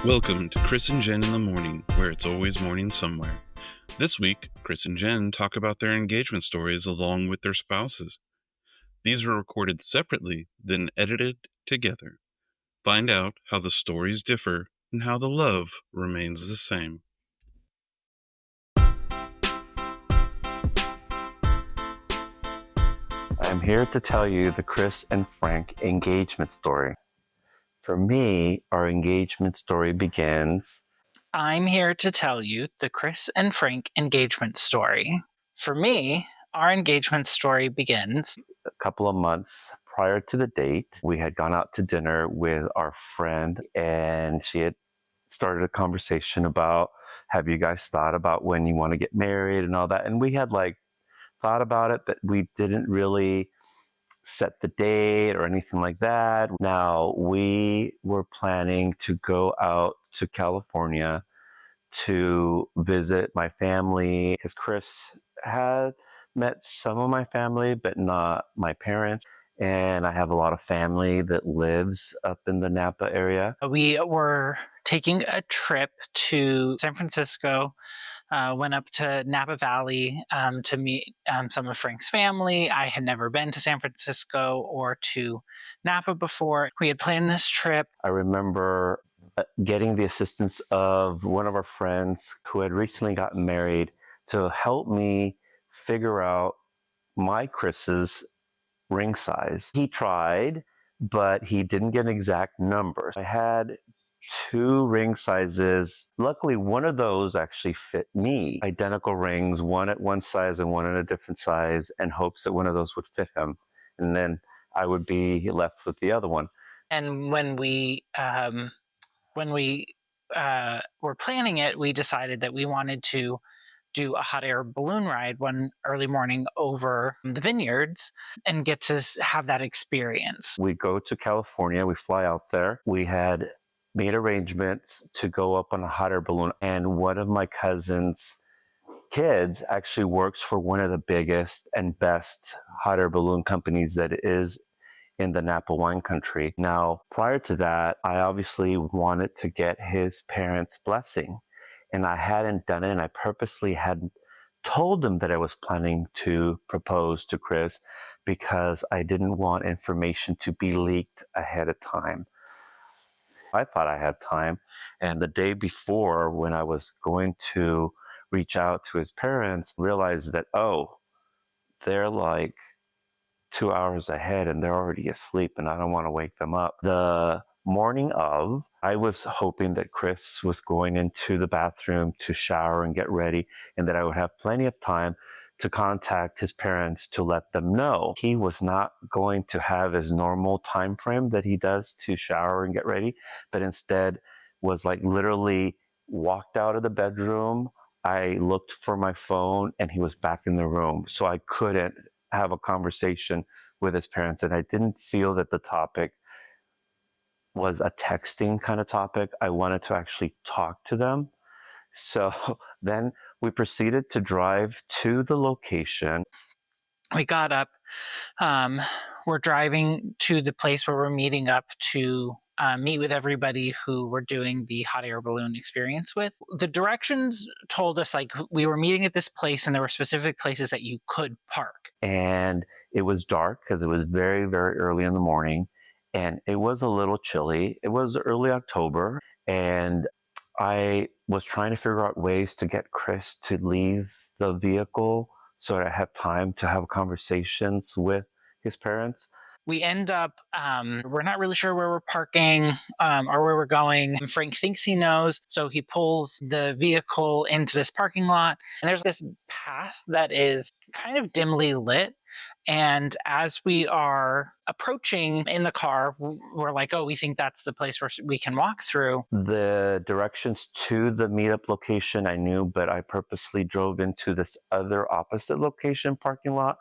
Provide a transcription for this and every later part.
Welcome to Chris and Jen in the Morning, where it's always morning somewhere. This week, Chris and Jen talk about their engagement stories along with their spouses. These were recorded separately, then edited together. Find out how the stories differ and how the love remains the same. I'm here to tell you the Chris and Frank engagement story. For me, our engagement story begins. I'm here to tell you the Chris and Frank engagement story. For me, our engagement story begins A couple of months prior to the date. We had gone out to dinner with our friend, and she had started a conversation about, have you guys thought about when you want to get married and all that? And we had thought about it, but we didn't really set the date or anything like that. Now, we were planning to go out to California to visit my family because Chris had met some of my family, but not my parents. And I have a lot of family that lives up in the Napa area. we were taking a trip to San Francisco, went up to Napa Valley to meet some of Frank's family. I had never been to San Francisco or to Napa before. We had planned this trip. I remember getting the assistance of one of our friends who had recently gotten married to help me figure out my Chris's ring size. He tried, but he didn't get an exact number. I had two ring sizes. Luckily, one of those actually fit me. Identical rings, one at one size and one at a different size, and hopes that one of those would fit him. And then I would be left with the other one. And when we were planning it, we decided that we wanted to do a hot air balloon ride one early morning over the vineyards and get to have that experience. We go to California, we fly out there. We had made arrangements to go up on a hot air balloon, and one of my cousin's kids actually works for one of the biggest and best hot air balloon companies that is in the Napa wine country. Now, prior to that, I obviously wanted to get his parents' blessing, and I hadn't done it, and I purposely hadn't told them that I was planning to propose to Chris because I didn't want information to be leaked ahead of time. I thought I had time, and the day before, when I was going to reach out to his parents, realized that, they're like 2 hours ahead and they're already asleep and I don't want to wake them up. The morning of, I was hoping that Chris was going into the bathroom to shower and get ready, and that I would have plenty of time to contact his parents to let them know. He was not going to have his normal time frame that he does to shower and get ready, but instead was literally walked out of the bedroom. I looked for my phone and he was back in the room. So I couldn't have a conversation with his parents, and I didn't feel that the topic was a texting kind of topic. I wanted to actually talk to them. So then we proceeded to drive to the location. We got up. We're driving to the place where we're meeting up to meet with everybody who we're doing the hot air balloon experience with. The directions told us we were meeting at this place and there were specific places that you could park. And it was dark because it was very, very early in the morning, and it was a little chilly. It was early October, and I was trying to figure out ways to get Chris to leave the vehicle so that I have time to have conversations with his parents. We end up, we're not really sure where we're parking or where we're going. Frank thinks he knows, so he pulls the vehicle into this parking lot, and there's this path that is kind of dimly lit. And as we are approaching in the car, we're like, we think that's the place where we can walk through. The directions to the meetup location I knew, but I purposely drove into this other opposite location parking lot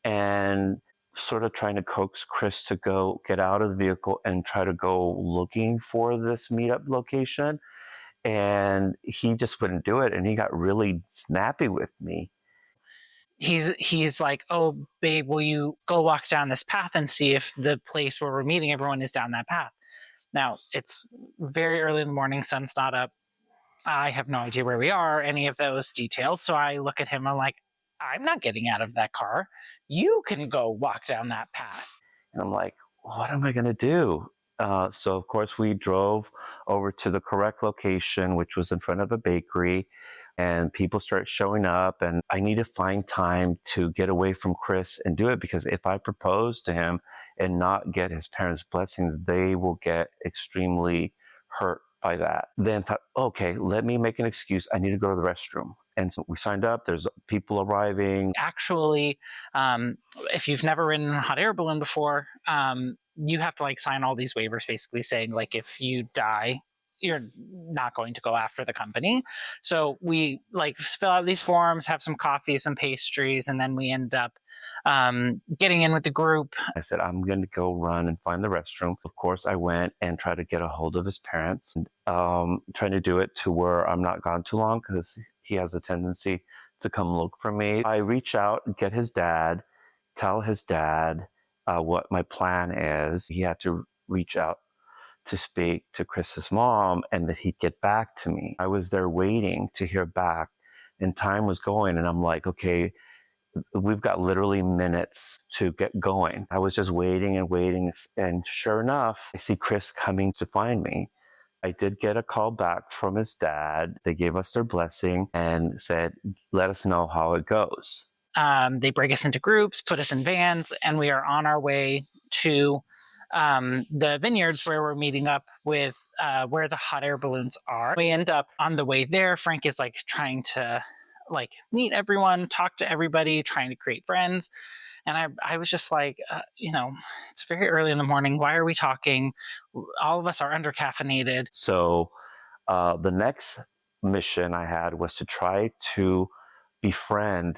and sort of trying to coax Chris to go get out of the vehicle and try to go looking for this meetup location. And he just wouldn't do it. And he got really snappy with me. He's like, babe, will you go walk down this path and see if the place where we're meeting everyone is down that path? Now, it's very early in the morning, sun's not up. I have no idea where we are, any of those details. So I look at him, I'm like, I'm not getting out of that car. You can go walk down that path. And I'm like, what am I going to do? So, of course, we drove over to the correct location, which was in front of a bakery, and people start showing up. And I need to find time to get away from Chris and do it, because if I propose to him and not get his parents' blessings, they will get extremely hurt by that. Then thought, okay, let me make an excuse. I need to go to the restroom. And so we signed up. There's people arriving. Actually, if you've never ridden a hot air balloon before, you have to like sign all these waivers basically saying like if you die, you're not going to go after the company. So we like fill out these forms, have some coffee, some pastries, and then we end up getting in with the group. I said, I'm going to go run and find the restroom. Of course, I went and tried to get a hold of his parents, trying to do it to where I'm not gone too long, because he has a tendency to come look for me. I reach out, get his dad, tell his dad what my plan is. He had to reach out to speak to Chris's mom, and that he'd get back to me. I was there waiting to hear back, and time was going, and I'm like, okay, we've got literally minutes to get going. I was just waiting and waiting, and sure enough, I see Chris coming to find me. I did get a call back from his dad. They gave us their blessing and said, let us know how it goes. They break us into groups, put us in vans, and we are on our way to the vineyards where we're meeting up with where the hot air balloons are. We end up on the way there. Frank is like trying to like meet everyone, talk to everybody, trying to create friends. And I was just like, it's very early in the morning. Why are we talking? All of us are under caffeinated. So the next mission I had was to try to befriend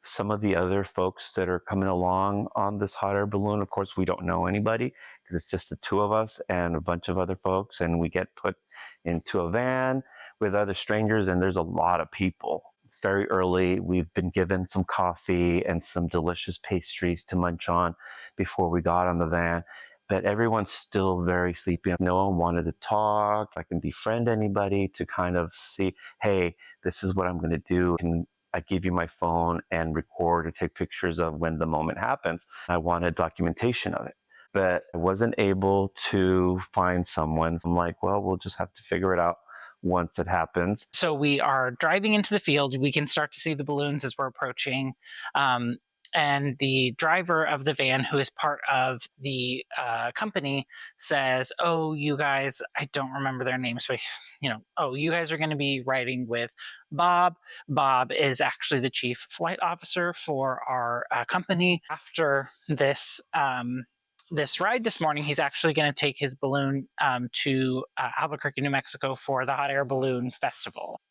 some of the other folks that are coming along on this hot air balloon. Of course, we don't know anybody because it's just the two of us and a bunch of other folks. And we get put into a van with other strangers, and there's a lot of people. It's very early. We've been given some coffee and some delicious pastries to munch on before we got on the van. But everyone's still very sleepy. No one wanted to talk. I can befriend anybody to kind of see, hey, this is what I'm going to do. And I give you my phone and record or take pictures of when the moment happens. I wanted documentation of it, but I wasn't able to find someone. So I'm like, well, we'll just have to figure it out once it happens. So we are driving into the field. We can start to see the balloons as we're approaching. And the driver of the van, who is part of the company, says, oh, you guys, I don't remember their names, but, you guys are going to be riding with Bob. Bob is actually the chief flight officer for our company. After this ride this morning, he's actually going to take his balloon to Albuquerque, New Mexico for the Hot Air Balloon Festival.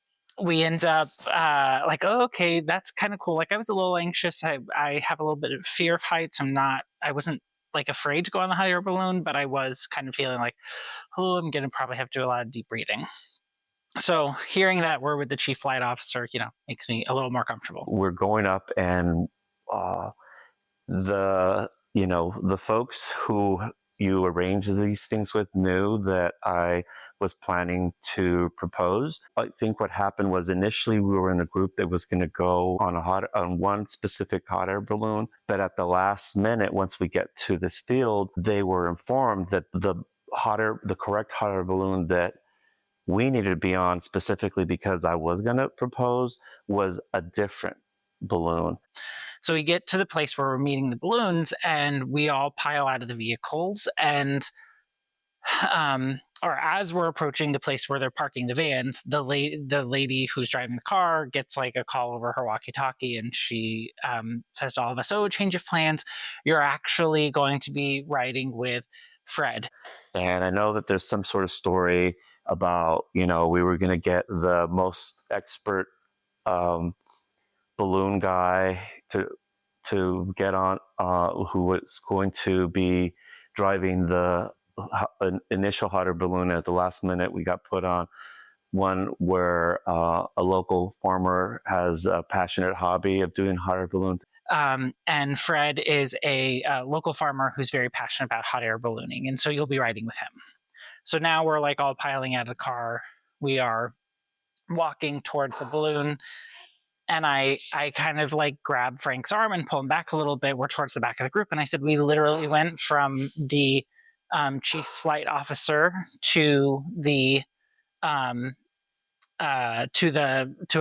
We end up like, oh, okay, that's kind of cool. Like I was a little anxious. I have a little bit of fear of heights. I wasn't like afraid to go on the hot air balloon, but I was kind of feeling like, oh, I'm going to probably have to do a lot of deep breathing. So hearing that we're with the chief flight officer, makes me a little more comfortable. We're going up, and the folks who you arrange these things with knew that I was planning to propose. I think what happened was initially we were in a group that was going to go on one specific hot air balloon, but at the last minute, once we get to this field, they were informed that the correct hot air balloon that we needed to be on, specifically because I was going to propose, was a different balloon. So we get to the place where we're meeting the balloons, and we all pile out of the vehicles. And or as we're approaching the place where they're parking the vans, the lady who's driving the car gets like a call over her walkie-talkie, and she says to all of us, "Oh, change of plans. You're actually going to be riding with Fred." And I know that there's some sort of story about, we were going to get the most expert balloon guy to get on, who was going to be driving the initial hot air balloon. At the last minute, we got put on one where a local farmer has a passionate hobby of doing hot air balloons. And Fred is a local farmer who's very passionate about hot air ballooning, and so you'll be riding with him. So now we're like all piling out of the car. We are walking towards the balloon. And I kind of like grab Frank's arm and pull him back a little bit. We're towards the back of the group. And I said, we literally went from the chief flight officer to the to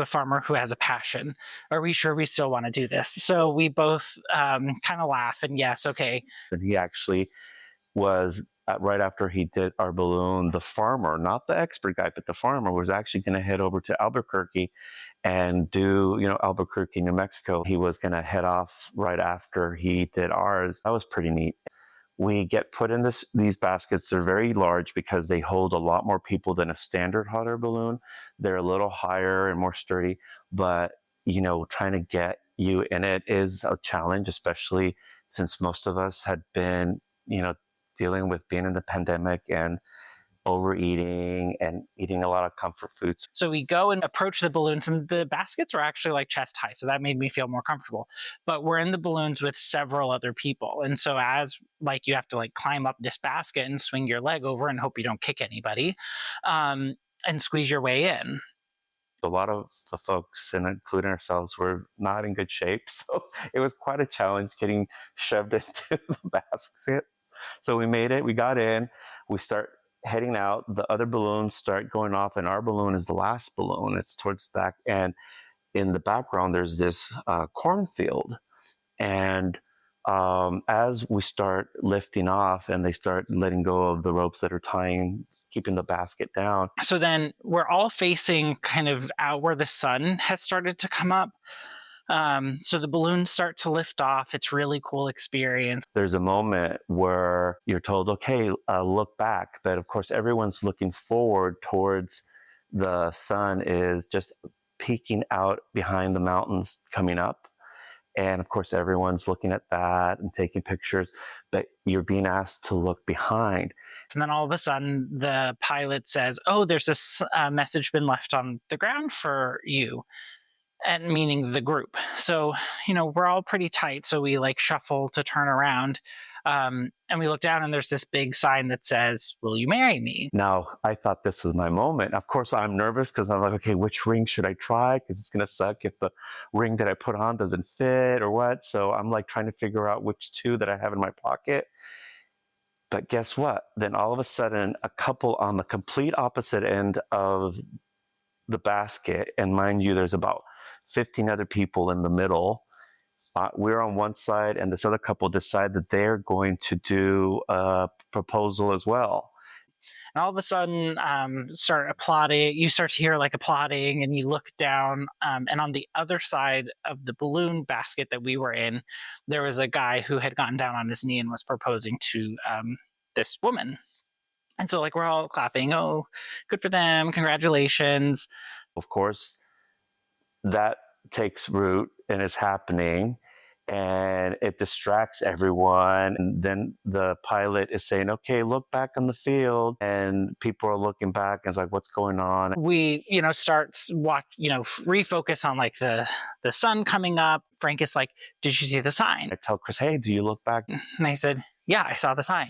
a farmer who has a passion. Are we sure we still want to do this? So we both kind of laugh and yes, okay. And he actually was right after he did our balloon, the farmer, not the expert guy, but the farmer was actually going to head over to Albuquerque and do, Albuquerque, New Mexico. He was going to head off right after he did ours. That was pretty neat. We get put in these baskets. They're very large because they hold a lot more people than a standard hot air balloon. They're a little higher and more sturdy, but trying to get you in it is a challenge, especially since most of us had been, dealing with being in the pandemic and overeating and eating a lot of comfort foods. So we go and approach the balloons, and the baskets are actually like chest high. So that made me feel more comfortable. But we're in the balloons with several other people. And so as like you have to like climb up this basket and swing your leg over and hope you don't kick anybody and squeeze your way in. A lot of the folks, and including ourselves, were not in good shape. So it was quite a challenge getting shoved into the basket. So we made it, we got in, we start heading out, the other balloons start going off, and our balloon is the last balloon. It's towards the back, and in the background there's this cornfield. And as we start lifting off and they start letting go of the ropes that are keeping the basket down. So then we're all facing kind of out where the sun has started to come up. So the balloons start to lift off. It's really cool experience. There's a moment where you're told, okay, look back. But of course, everyone's looking forward towards the sun is just peeking out behind the mountains coming up. And of course, everyone's looking at that and taking pictures, but you're being asked to look behind. And then all of a sudden, the pilot says, oh, there's this message been left on the ground for you. And meaning the group. So, we're all pretty tight. So we like shuffle to turn around. And we look down and there's this big sign that says, will you marry me? Now, I thought this was my moment. Of course, I'm nervous because I'm like, okay, which ring should I try? Because it's going to suck if the ring that I put on doesn't fit or what. So I'm like trying to figure out which two that I have in my pocket. But guess what? Then all of a sudden, a couple on the complete opposite end of the basket, and mind you, there's about 15 other people in the middle. We're on one side, and this other couple decide that they're going to do a proposal as well. And all of a sudden, start applauding. You start to hear like applauding, and you look down, and on the other side of the balloon basket that we were in, there was a guy who had gotten down on his knee and was proposing to this woman. And so, like, we're all clapping. Oh, good for them! Congratulations! Of course, that takes root and is happening, and it distracts everyone. And then the pilot is saying, okay, look back on the field, and people are looking back and it's like, what's going on? We start refocus on like the sun coming up. Frank is like, did you see the sign? I tell Chris, hey, do you look back? And I said, yeah, I saw the sign.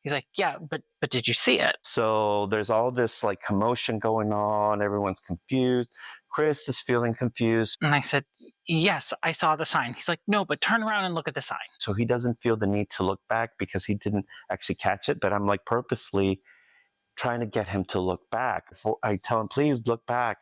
He's like, yeah, but did you see it? So there's all this like commotion going on, everyone's confused. Chris is feeling confused. And I said, yes, I saw the sign. He's like, no, but turn around and look at the sign. So he doesn't feel the need to look back because he didn't actually catch it. But I'm like purposely trying to get him to look back. I tell him, please look back.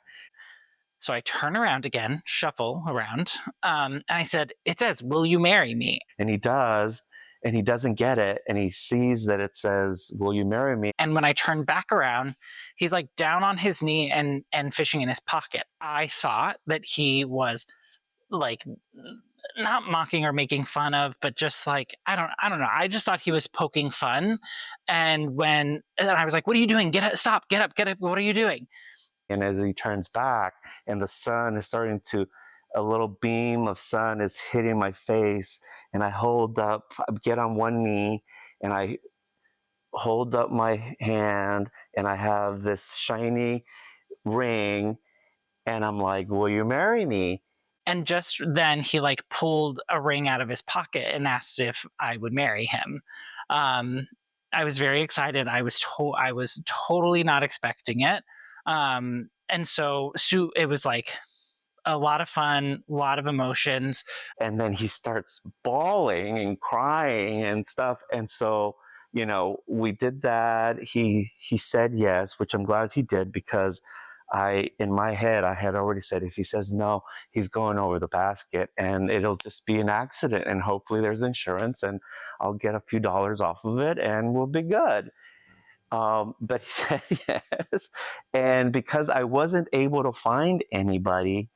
So I turn around again, shuffle around. And I said, it says, will you marry me? And he does. And he doesn't get it. And he sees that it says, will you marry me? And when I turn back around, he's like down on his knee and fishing in his pocket. I thought that he was like not mocking or making fun of, but just like, I don't know. I just thought he was poking fun. And I was like, what are you doing? Stop, get up. What are you doing? And as he turns back and the sun is starting to, a little beam of sun is hitting my face, and I get on one knee, and I hold up my hand, and I have this shiny ring, and I'm like, will you marry me? And just then he like pulled a ring out of his pocket and asked if I would marry him. I was very excited. I was totally not expecting it. And so it was like a lot of fun, a lot of emotions. And then he starts bawling and crying and stuff. And so, we did that. He said yes, which I'm glad he did, because in my head, I had already said, if he says no, he's going over the basket and it'll just be an accident. And hopefully there's insurance and I'll get a few dollars off of it and we'll be good. But he said yes. And because I wasn't able to find anybody,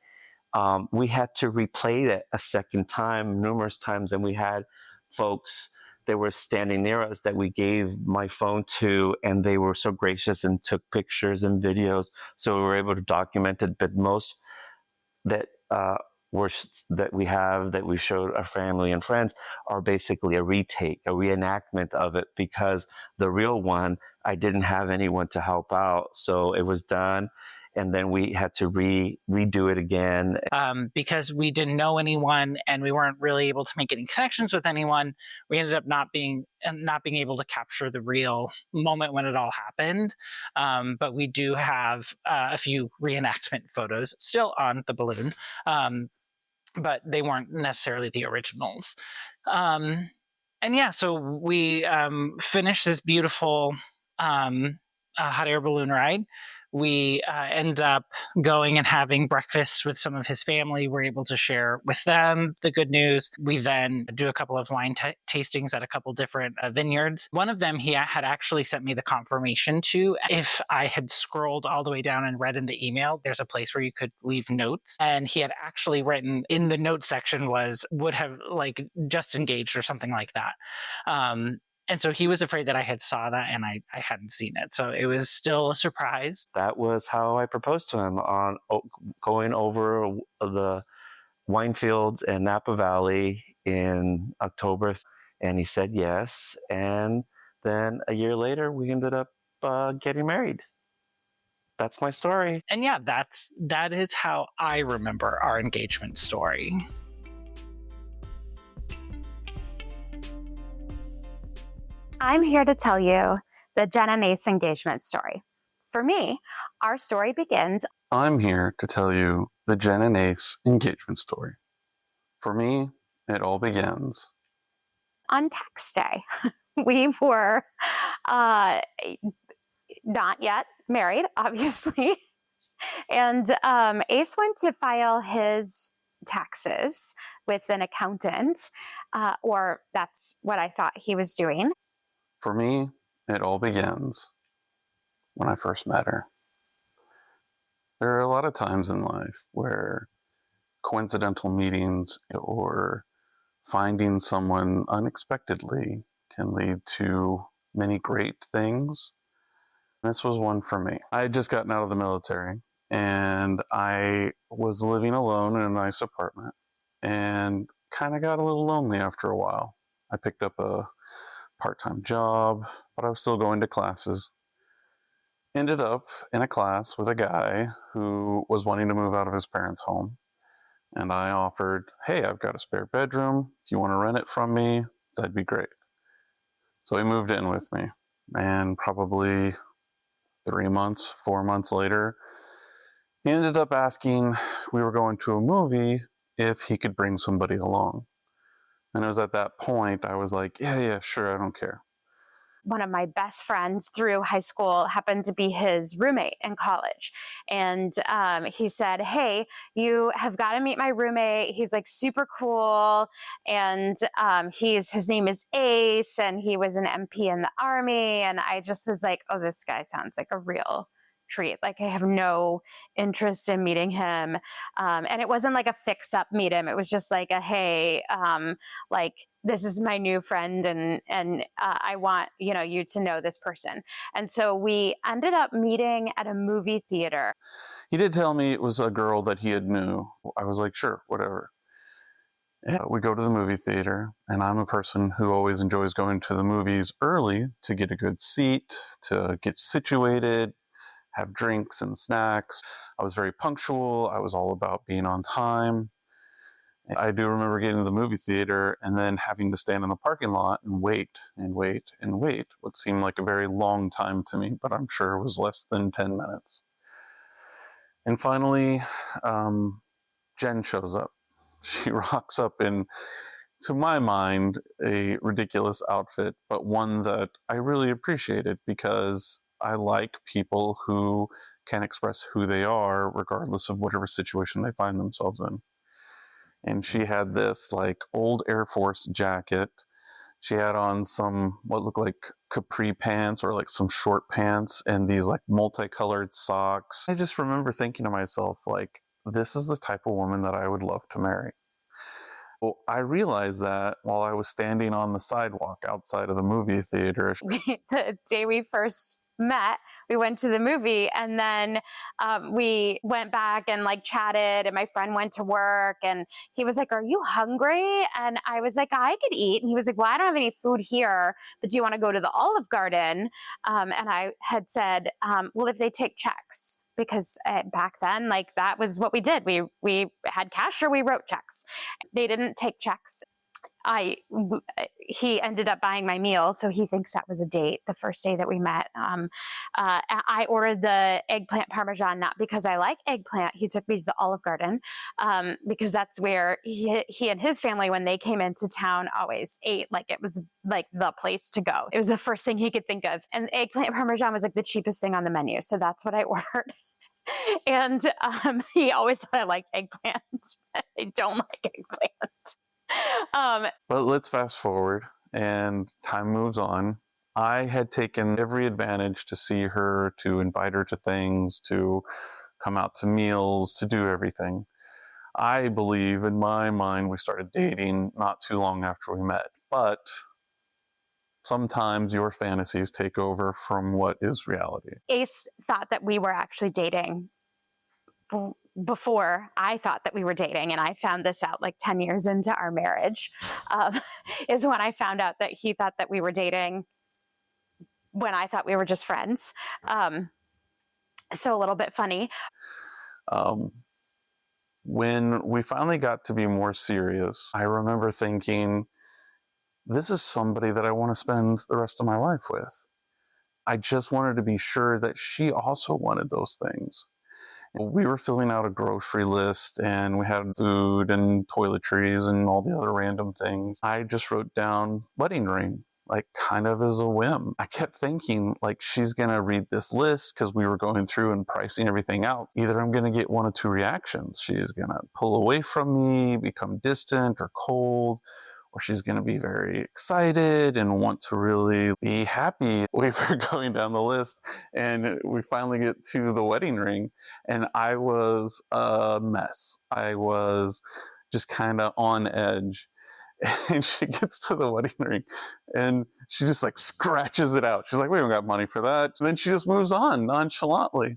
we had to replay it a second time, numerous times. And we had folks that were standing near us that we gave my phone to, and they were so gracious and took pictures and videos. So we were able to document it. But most that that we showed our family and friends are basically a retake, a reenactment of it, because the real one, I didn't have anyone to help out. So it was done. And then we had to redo it again. Because we didn't know anyone and we weren't really able to make any connections with anyone, we ended up not being able to capture the real moment when it all happened. But we do have a few reenactment photos still on the balloon, but they weren't necessarily the originals. And yeah, so we finished this beautiful hot air balloon ride. We end up going and having breakfast with some of his family. We're able to share with them the good news. We then do a couple of wine tastings at a couple different vineyards. One of them he had actually sent me the confirmation to. If I had scrolled all the way down and read in the email, there's a place where you could leave notes. And he had actually written in the notes section would have like just engaged or something like that. And so he was afraid that I had saw that and I hadn't seen it. So it was still a surprise. That was how I proposed to him, on going over the wine fields in Napa Valley in October. And he said yes. And then a year later, we ended up getting married. That's my story. And yeah, that is how I remember our engagement story. I'm here to tell you the Jen and Ace engagement story. For me, our story begins. I'm here to tell you the Jen and Ace engagement story. For me, it all begins on tax day. We were not yet married, obviously. And Ace went to file his taxes with an accountant, or that's what I thought he was doing. For me, it all begins when I first met her. There are a lot of times in life where coincidental meetings or finding someone unexpectedly can lead to many great things. This was one for me. I had just gotten out of the military and I was living alone in a nice apartment and kind of got a little lonely after a while. I picked up a part-time job, but I was still going to classes. Ended up in a class with a guy who was wanting to move out of his parents' home. And I offered, hey, I've got a spare bedroom. If you want to rent it from me, that'd be great. So he moved in with me. And probably 4 months later, he ended up asking, we were going to a movie, if he could bring somebody along. And it was at that point I was like, yeah, sure, I don't care. One of my best friends through high school happened to be his roommate in college. And he said, hey, you have got to meet my roommate. He's like super cool. And his name is Ace, and he was an MP in the Army. And I just was like, oh, this guy sounds like a real treat. Like, I have no interest in meeting him. And it wasn't like a fix up meet him. It was just like a, hey, like, this is my new friend and I want, you to know this person. And so we ended up meeting at a movie theater. He did tell me it was a girl that he had knew. I was like, sure, whatever. And we go to the movie theater, and I'm a person who always enjoys going to the movies early to get a good seat, to get situated, have drinks and snacks. I was very punctual. I was all about being on time. I do remember getting to the movie theater and then having to stand in the parking lot and wait and wait and wait. What seemed like a very long time to me, but I'm sure it was less than 10 minutes. And finally, Jen shows up. She rocks up in, to my mind, a ridiculous outfit, but one that I really appreciated because I like people who can express who they are regardless of whatever situation they find themselves in. And she had this like old Air Force jacket. She had on some what looked like capri pants or like some short pants and these like multicolored socks. I just remember thinking to myself, like, this is the type of woman that I would love to marry. Well, I realized that while I was standing on the sidewalk outside of the movie theater. The day we first met, we went to the movie, and then we went back and like chatted, and my friend went to work, and he was like, "Are you hungry?" And I was like, "I could eat." And he was like, "Well, I don't have any food here, but do you want to go to the Olive Garden?" And I had said, "Well, if they take checks." Because back then, like that was what we did. We had cash or we wrote checks. They didn't take checks. He ended up buying my meal, so he thinks that was a date. The first day that we met, I ordered the eggplant parmesan not because I like eggplant. He took me to the Olive Garden because that's where he and his family, when they came into town, always ate. Like it was like the place to go. It was the first thing he could think of, and eggplant parmesan was like the cheapest thing on the menu, so that's what I ordered. And he always thought I liked eggplant. I don't like eggplant. But let's fast forward, and time moves on. I had taken every advantage to see her, to invite her to things, to come out to meals, to do everything. I believe, in my mind, we started dating not too long after we met. But sometimes your fantasies take over from what is reality. Ace thought that we were actually dating before I thought that we were dating, and I found this out like 10 years into our marriage, is when I found out that he thought that we were dating when I thought we were just friends. So a little bit funny. When we finally got to be more serious, I remember thinking, this is somebody that I want to spend the rest of my life with. I just wanted to be sure that she also wanted those things. We were filling out a grocery list, and we had food and toiletries and all the other random things. I just wrote down wedding ring, like kind of as a whim. I kept thinking, like, she's going to read this list because we were going through and pricing everything out. Either I'm going to get one of two reactions. She is going to pull away from me, become distant or cold, or she's going to be very excited and want to really be happy. We were going down the list, and we finally get to the wedding ring, and I was a mess. I was just kind of on edge. And she gets to the wedding ring, and she just like scratches it out. She's like, "We don't got money for that." And then she just moves on nonchalantly.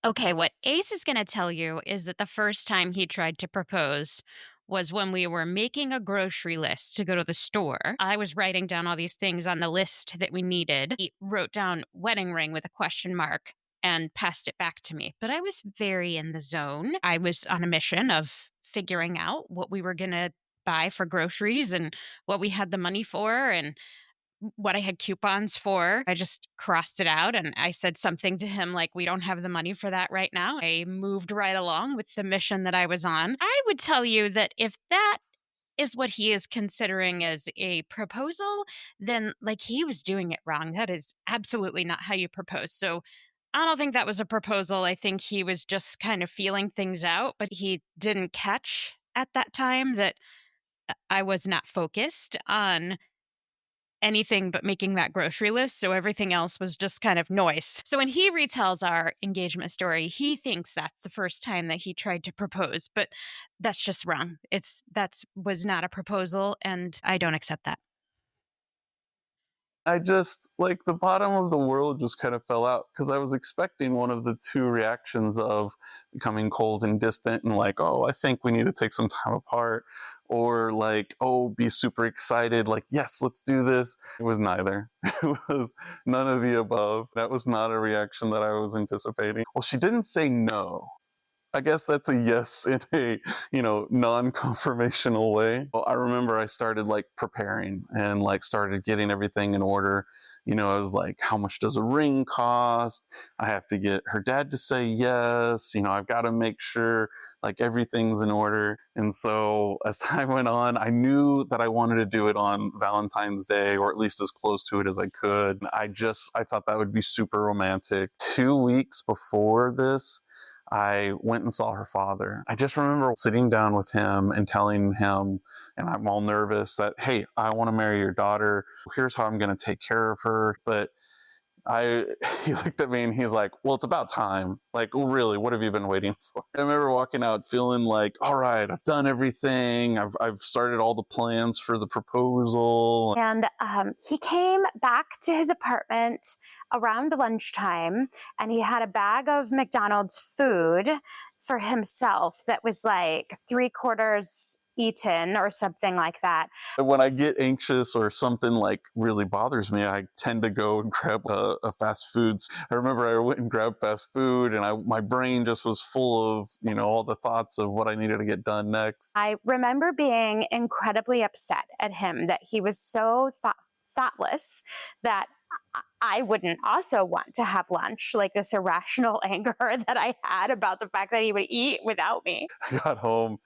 Okay, what Ace is going to tell you is that the first time he tried to propose was when we were making a grocery list to go to the store. I was writing down all these things on the list that we needed. He wrote down wedding ring with a question mark and passed it back to me. But I was very in the zone. I was on a mission of figuring out what we were going to buy for groceries and what we had the money for and what I had coupons for. I just crossed it out, and I said something to him like, "We don't have the money for that right now." I moved right along with the mission that I was on. I would tell you that if that is what he is considering as a proposal, then like he was doing it wrong. That is absolutely not how you propose. So I don't think that was a proposal. I think he was just kind of feeling things out, but he didn't catch at that time that I was not focused on anything but making that grocery list. So everything else was just kind of noise. So when he retells our engagement story, he thinks that's the first time that he tried to propose, but that's just wrong. That was not a proposal, and I don't accept that. I just, like, the bottom of the world just kind of fell out because I was expecting one of the two reactions of becoming cold and distant and like, "Oh, I think we need to take some time apart," or like, "Oh, be super excited, like, yes, let's do this." It was neither. It was none of the above. That was not a reaction that I was anticipating. Well, she didn't say no. I guess that's a yes in a, non-confirmational way. Well, I remember I started like preparing and like started getting everything in order. I was like, how much does a ring cost? I have to get her dad to say yes. I've got to make sure like everything's in order. And so as time went on, I knew that I wanted to do it on Valentine's Day, or at least as close to it as I could. I thought that would be super romantic. 2 weeks before this, I went and saw her father. I just remember sitting down with him and telling him, and I'm all nervous, that, hey, I want to marry your daughter. Here's how I'm going to take care of her. But he looked at me and he's like, well, it's about time. Like, really, what have you been waiting for? I remember walking out feeling like, all right, I've done everything. I've started all the plans for the proposal. And he came back to his apartment around lunchtime, and he had a bag of McDonald's food for himself that was like 3/4 eaten or something like that. When I get anxious or something like really bothers me, I tend to go and grab a fast foods. I remember I went and grabbed fast food, and my brain just was full of, all the thoughts of what I needed to get done next. I remember being incredibly upset at him that he was so thoughtless that I wouldn't also want to have lunch, like this irrational anger that I had about the fact that he would eat without me. I got home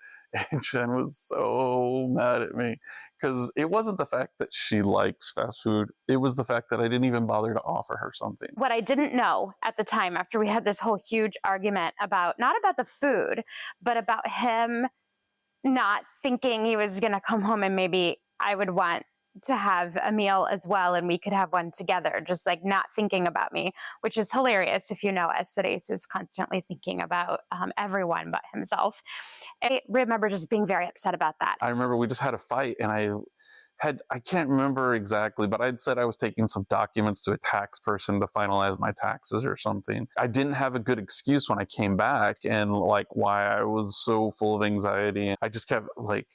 and Jen was so mad at me because it wasn't the fact that she likes fast food. It was the fact that I didn't even bother to offer her something. What I didn't know at the time, after we had this whole huge argument not about the food, but about him not thinking he was going to come home and maybe I would want to have a meal as well and we could have one together, just like not thinking about me, which is hilarious if you know us, that Ace is constantly thinking about everyone but himself. I remember just being very upset about that. I remember we just had a fight, and I can't remember exactly, but I'd said I was taking some documents to a tax person to finalize my taxes or something. I didn't have a good excuse when I came back and like why I was so full of anxiety. I just kept like,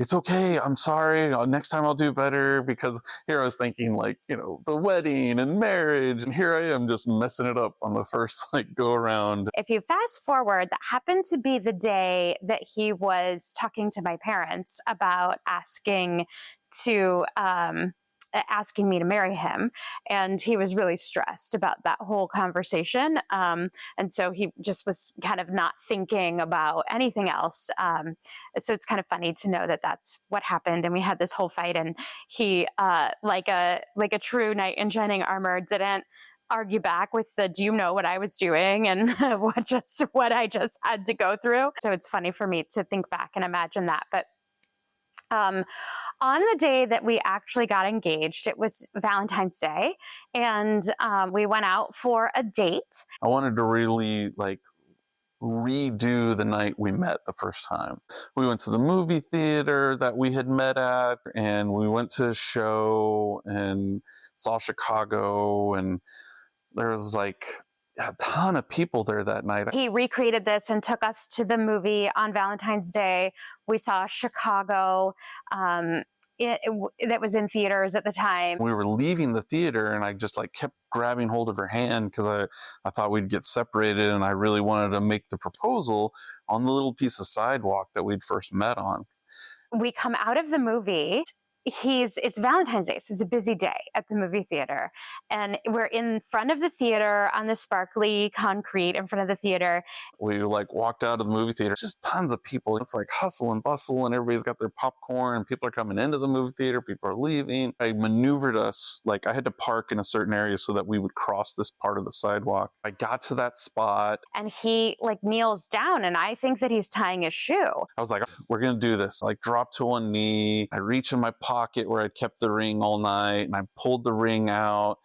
it's okay, I'm sorry, next time I'll do better, because here I was thinking like, the wedding and marriage, and here I am just messing it up on the first like go around. If you fast forward, that happened to be the day that he was talking to my parents about asking me to marry him, and he was really stressed about that whole conversation, and so he just was kind of not thinking about anything else, so it's kind of funny to know that that's what happened, and we had this whole fight, and he like a true knight in shining armor didn't argue back with the do you know what I was doing and what I just had to go through. So it's funny for me to think back and imagine that. But on the day that we actually got engaged, it was Valentine's Day, and we went out for a date. I wanted to really like redo the night we met the first time. We went to the movie theater that we had met at, and we went to a show and saw Chicago, and there was like a ton of people there that night. He recreated this and took us to the movie on Valentine's Day. We saw Chicago. That was in theaters at the time. We were leaving the theater, and I just like kept grabbing hold of her hand because I thought we'd get separated, and I really wanted to make the proposal on the little piece of sidewalk that we'd first met on. We come out of the movie. It's Valentine's Day, so it's a busy day at the movie theater. And we're in front of the theater on the sparkly concrete in front of the theater. We like walked out of the movie theater, just tons of people. It's like hustle and bustle, and everybody's got their popcorn, and people are coming into the movie theater, people are leaving. I maneuvered us, like I had to park in a certain area so that we would cross this part of the sidewalk. I got to that spot. And he like kneels down, and I think that he's tying his shoe. I was like, we're going to do this. I like drop to one knee. I reach in my pocket where I'd kept the ring all night, and I pulled the ring out.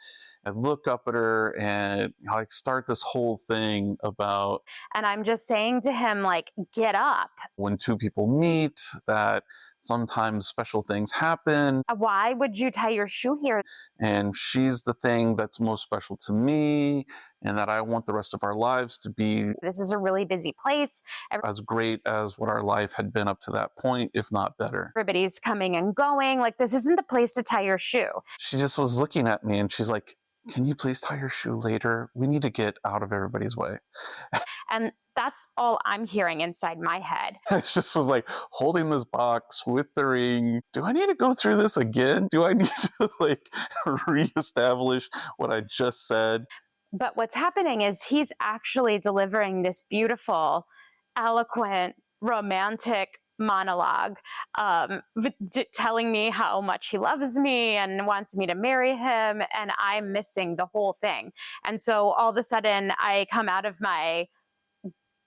I look up at her and I start this whole thing about, and I'm just saying to him, like, get up. When two people meet, that sometimes special things happen. Why would you tie your shoe here? And she's the thing that's most special to me, and that I want the rest of our lives to be. This is a really busy place. As great as what our life had been up to that point, if not better. Everybody's coming and going. Like, this isn't the place to tie your shoe. She just was looking at me, and she's like, can you please tie your shoe later? We need to get out of everybody's way. And that's all I'm hearing inside my head. I just was like holding this box with the ring. Do I need to go through this again? Do I need to like reestablish what I just said? But what's happening is he's actually delivering this beautiful, eloquent, romantic monologue, telling me how much he loves me and wants me to marry him. And I'm missing the whole thing. And so all of a sudden I come out of my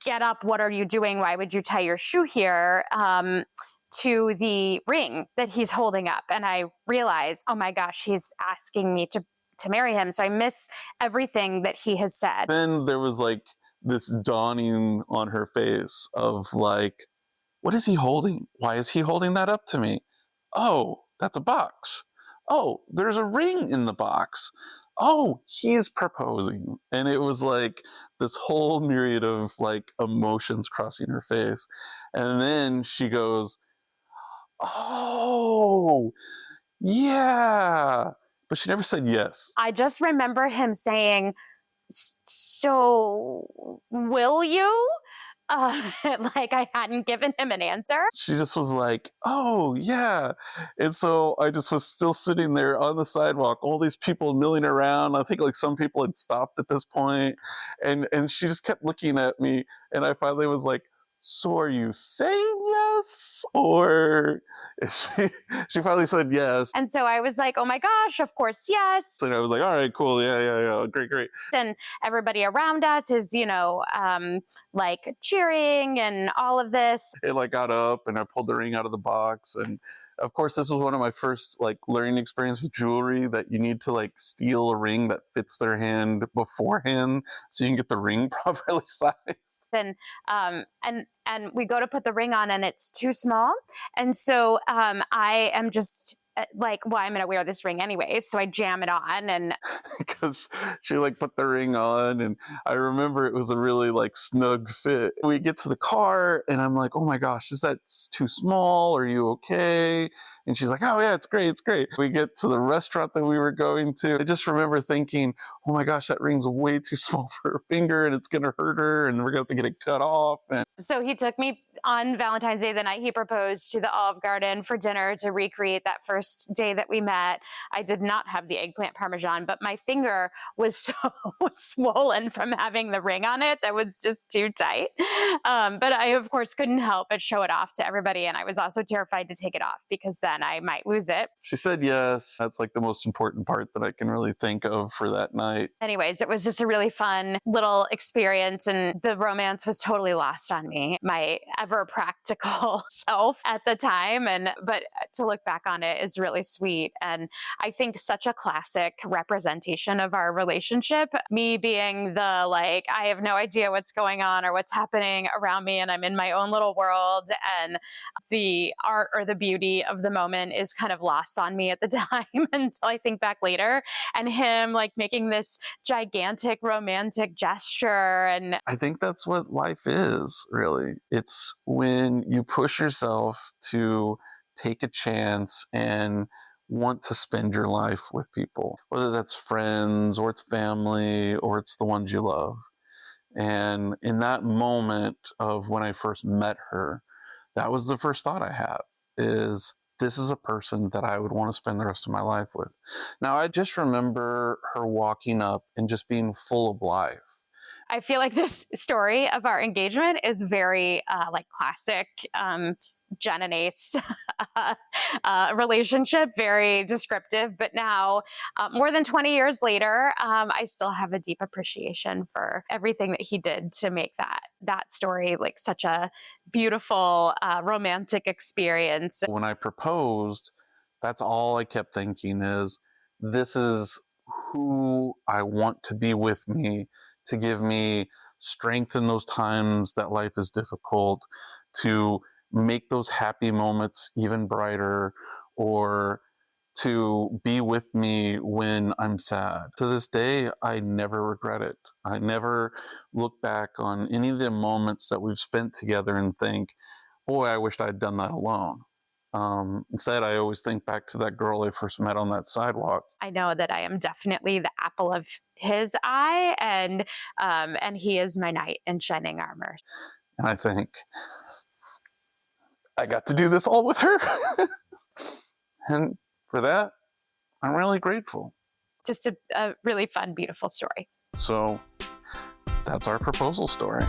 get up, what are you doing? Why would you tie your shoe here? To the ring that he's holding up. And I realize, oh my gosh, he's asking me to marry him. So I miss everything that he has said. Then there was like this dawning on her face of like, what is he holding? Why is he holding that up to me? Oh, that's a box. Oh, there's a ring in the box. Oh, he's proposing. And it was like this whole myriad of like emotions crossing her face. And then she goes, oh, yeah. But she never said yes. I just remember him saying, so will you? Like I hadn't given him an answer. She just was like, oh, yeah. And so I just was still sitting there on the sidewalk, all these people milling around. I think like some people had stopped at this point. And she just kept looking at me. And I finally was like, so are you saying yes? Or she finally said yes. And so I was like, oh my gosh, of course, yes. And I was like, all right, cool. Yeah. Great. And everybody around us is, like cheering and all of this. It like got up and I pulled the ring out of the box. And of course, this was one of my first like learning experience with jewelry, that you need to like steal a ring that fits their hand beforehand so you can get the ring properly sized. And we go to put the ring on and it's too small. And so I am just like, well, I'm going to wear this ring anyway. So I jam it on and because she like put the ring on, and I remember it was a really like snug fit. We get to the car and I'm like, oh my gosh, is that too small? Are you okay? And she's like, oh yeah, it's great. We get to the restaurant that we were going to. I just remember thinking, oh my gosh, that ring's way too small for her finger and it's going to hurt her and we're going to have to get it cut off. And so he took me on Valentine's Day, the night he proposed, to the Olive Garden for dinner to recreate that first day that we met. I did not have the eggplant parmesan, but my finger was so swollen from having the ring on it that was just too tight. But I, of course, couldn't help but show it off to everybody. And I was also terrified to take it off because then I might lose it. she said yes. That's like the most important part that I can really think of for that night. Anyways, it was just a really fun little experience, and the romance was totally lost on me, my ever practical self at the time. But to look back on it is really sweet. And I think such a classic representation of our relationship, me being the like, I have no idea what's going on or what's happening around me, and I'm in my own little world, and the art or the beauty of the moment is kind of lost on me at the time until I think back later, and him like making this gigantic romantic gesture. And I think that's what life is, really. It's when you push yourself to take a chance and want to spend your life with people, whether that's friends or it's family or it's the ones you love. And in that moment of when I first met her, that was the first thought I have, is this is a person that I would want to spend the rest of my life with. Now, I just remember her walking up and just being full of life. I feel like this story of our engagement is very like classic Jen and Ace relationship, very descriptive. But now, more than 20 years later, I still have a deep appreciation for everything that he did to make that story like such a beautiful romantic experience. When I proposed, that's all I kept thinking is, this is who I want to be with me, to give me strength in those times that life is difficult, to make those happy moments even brighter, or to be with me when I'm sad. To this day, I never regret it. I never look back on any of the moments that we've spent together and think, boy, I wished I'd done that alone. Instead, I always think back to that girl I first met on that sidewalk. I know that I am definitely the apple of his eye, and he is my knight in shining armor. And I think I got to do this all with her. And for that, I'm really grateful. Just a really fun, beautiful story. So that's our proposal story.